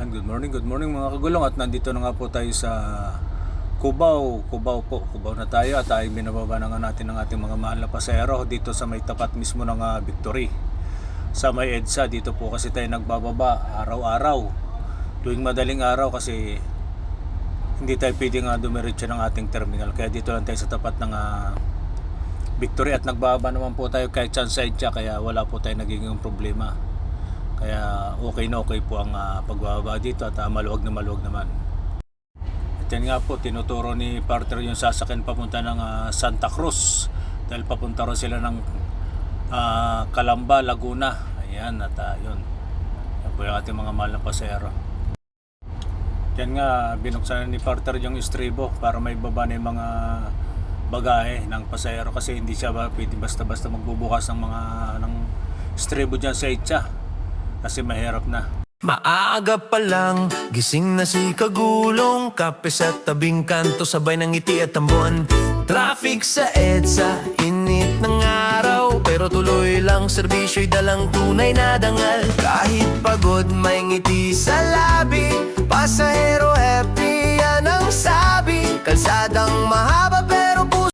And good morning mga kagulong, at nandito na nga po tayo sa Cubao na tayo, at ay binababa na nga natin ang ating mga mahal na pasahero dito sa may tapat mismo ng Victory sa may EDSA. Dito po kasi tayo nagbababa araw-araw tuwing madaling araw kasi hindi tayo pwedeng dumiretso ng ating terminal, kaya dito lang tayo sa tapat ng Victory, at nagbababa naman po tayo kahit saan side siya, kaya wala po tayo nagiging problema. Kaya okay na okay po ang pagbababa dito, at maluwag naman. At yan nga po, tinuturo ni partner yung sasakyan papunta ng Santa Cruz, dahil papunta rin sila ng Calamba, Laguna. Ayan, at yun po yung ating mga mahal na pasahero. Yan nga, binuksan ni partner yung estribo para may baba na yung mga bagahe ng pasahero, kasi hindi siya pwede basta-basta magbubukas ng estribo dyan sa EDSA kasi mahirap na. Maaga pa lang, gising na si Kagulong, kape sa tabing kanto, sabay ng ngiti at tambuan. Traffic sa EDSA, init ng araw, pero tuloy lang serbisyo'y dalang tunay na dangal. Kahit pagod, may ngiti sa labi,